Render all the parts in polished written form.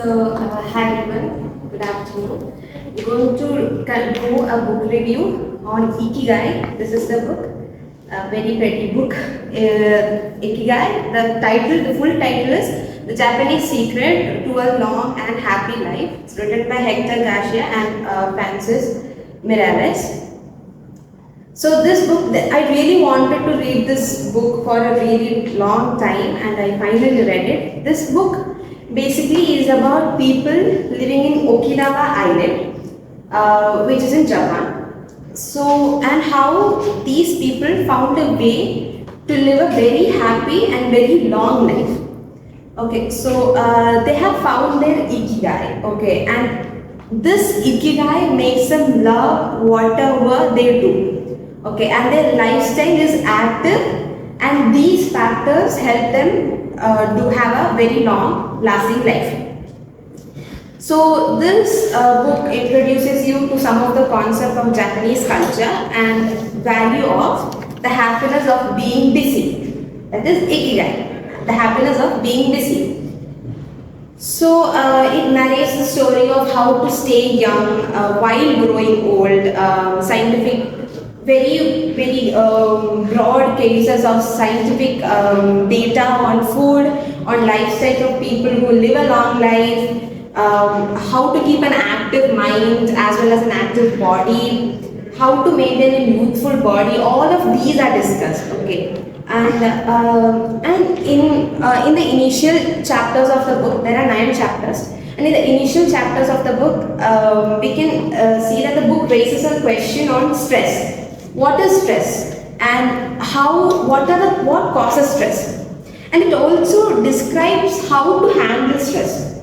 Hi everyone, good afternoon. We're going to do a book review on Ikigai. This is the book, a very pretty book. Ikigai, the full title is The Japanese Secret to a Long and Happy Life. It's written by Hector Garcia and Francesc Miralles. So this book, I really wanted to read this book for a really long time and I finally read it. This book basically is about people living in Okinawa Island, which is in Japan. So, and how these people found a way to live a very happy and very long life. Okay, so they have found their Ikigai, okay, and this Ikigai makes them love whatever they do. Okay, and their lifestyle is active, and these factors help them to have a very long lasting life. So this book introduces you to some of the concepts of Japanese culture and value of the happiness of being busy. That is Ikigai, the happiness of being busy. So it narrates the story of how to stay young while growing old, very broad cases of scientific data on food, on lifestyle of people who live a long life, how to keep an active mind as well as an active body, how to maintain a youthful body. All of these are discussed. Okay, and in the initial chapters of the book, there are 9 chapters. And in the initial chapters of the book, we can see that the book raises a question on stress. What is stress, and what causes stress, and it also describes how to handle stress.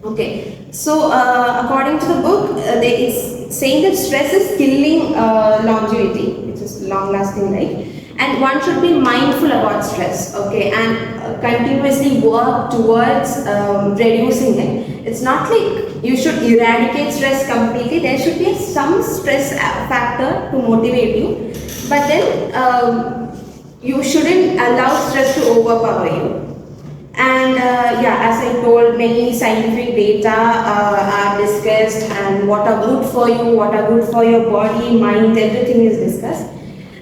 Okay, so according to the book, it's saying that stress is killing longevity, which is long-lasting life, and one should be mindful about stress. Okay, and continuously work towards reducing it. It's not like you should eradicate stress completely. There should be some stress factor to motivate you, but then you shouldn't allow stress to overpower you. And as I told, many scientific data are discussed, and what are good for you, what are good for your body, mind, everything is discussed.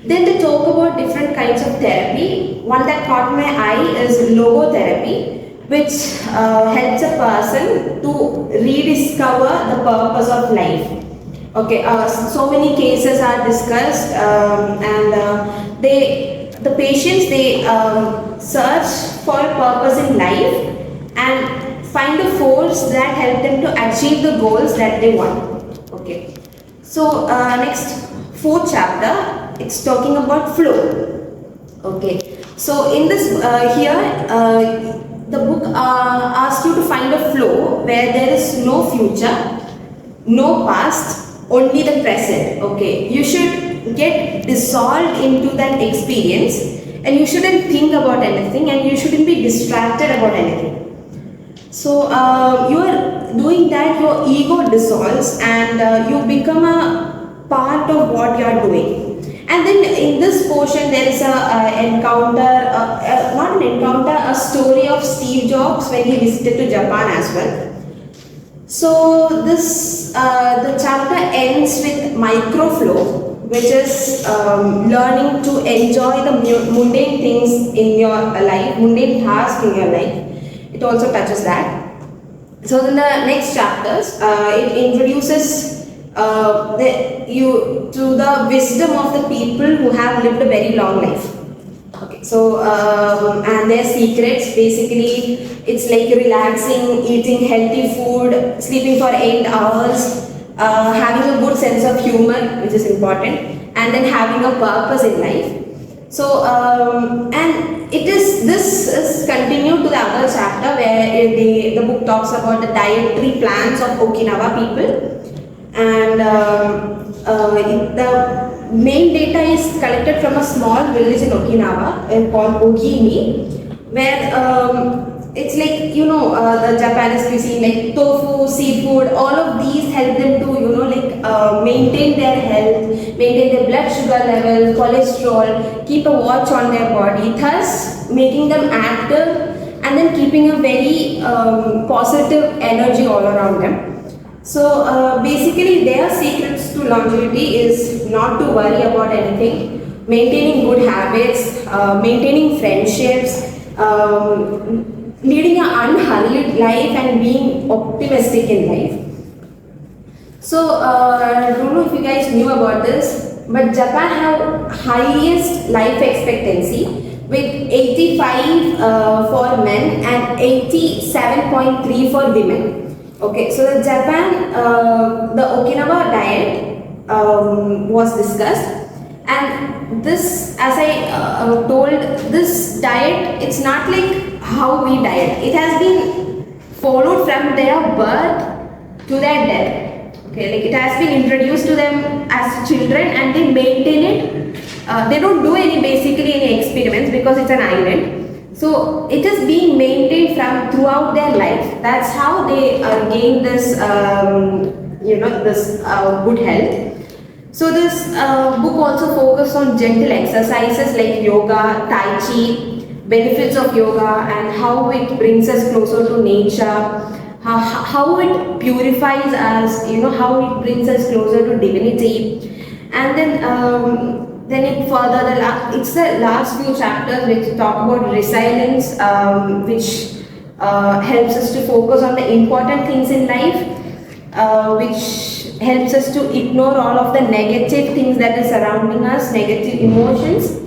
Then they talk about different kinds of therapy. One that caught my eye is logotherapy, which helps a person to rediscover the purpose of life. Okay, so many cases are discussed, and the patients, they search for a purpose in life and find a force that help them to achieve the goals that they want. Okay, so next 4th chapter, it's talking about flow. Okay, so in this the book asks you to find a flow where there is no future, no past, only the present. Okay, you should get dissolved into that experience, and you shouldn't think about anything, and you shouldn't be distracted about anything. So you are doing that, your ego dissolves, and you become a part of what you are doing. And then in this portion there is a story of Steve Jobs when he visited to Japan as well. So this the chapter ends with microflow, which is learning to enjoy the mundane things in your life, mundane tasks in your life. It also touches that. So in the next chapters, it introduces to the wisdom of the people who have lived a very long life. Okay, so and their secrets, basically it's like relaxing, eating healthy food, sleeping for 8 hours, having a good sense of humor, which is important, and then having a purpose in life. So and this is continued to the other chapter where the book talks about the dietary plans of Okinawa people. And the main data is collected from a small village in Okinawa called Ogimi, where it's like, the Japanese cuisine, like tofu, seafood, all of these help them to, maintain their health, maintain their blood sugar level, cholesterol, keep a watch on their body, thus making them active and then keeping a very positive energy all around them. So basically their secrets to longevity is not to worry about anything, maintaining good habits, maintaining friendships, leading an unhurried life and being optimistic in life. So I don't know if you guys knew about this, but Japan have highest life expectancy with 85 for men and 87.3 for women. Okay, so the Japan, the Okinawa diet was discussed, and this, as I told, this diet, it's not like how we diet. It has been followed from their birth to their death. Okay, like it has been introduced to them as children, and they maintain it. They don't do basically any experiments because it's an island. So it is being maintained from throughout their life. That's how they gain this, this good health. So this book also focuses on gentle exercises like yoga, tai chi, benefits of yoga, and how it brings us closer to nature, how it purifies us, how it brings us closer to divinity, and then it further, it's the last few chapters which talk about resilience, which helps us to focus on the important things in life, which helps us to ignore all of the negative things that are surrounding us, negative emotions.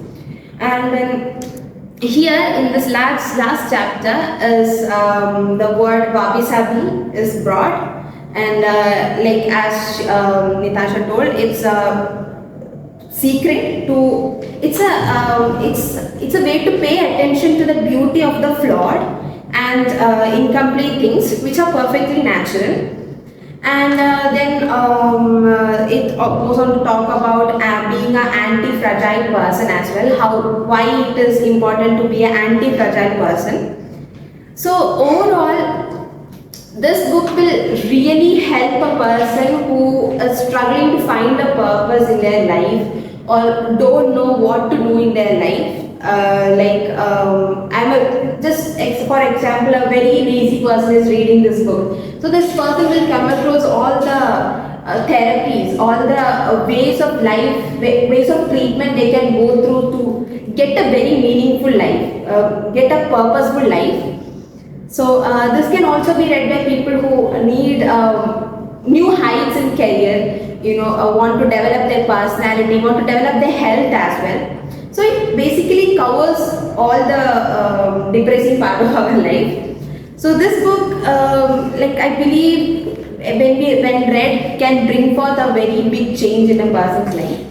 And then here in this last chapter is the word wabi sabi is brought, and like as Natasha told, it's a secret to, it's a way to pay attention to the beauty of the flawed and incomplete things which are perfectly natural. And then it goes on to talk about being an anti-fragile person as well, why it is important to be an anti-fragile person. So overall, this book will really help a person who is struggling to find a purpose in their life or don't know what to do in their life. For example, a very lazy person is reading this book. So this person will come across all the therapies, all the ways of life, ways of treatment they can go through to get a very meaningful life, get a purposeful life. So this can also be read by people who need new heights in career, want to develop their personality, want to develop their health as well. So it basically covers all the depressing part of our life. So this book, I believe, when read, can bring forth a very big change in a person's life.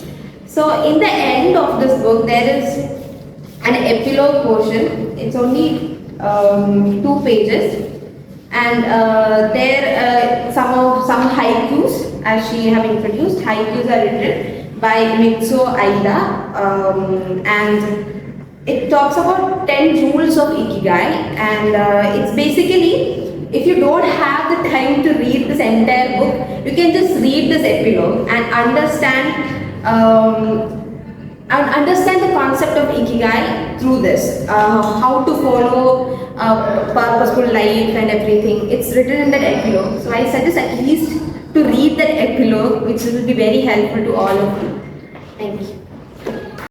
So in the end of this book, there is an epilogue portion. It's only 2 pages. And there some haikus, as she have introduced. Haikus are written by Mitsuo Aida, and it talks about 10 rules of Ikigai, and it's basically, if you don't have the time to read this entire book, you can just read this epilogue and understand the concept of Ikigai through this, how to follow a purposeful life and everything. It's written in that epilogue. So I suggest at least to read that epilogue, which will be very helpful to all of you. Thank you.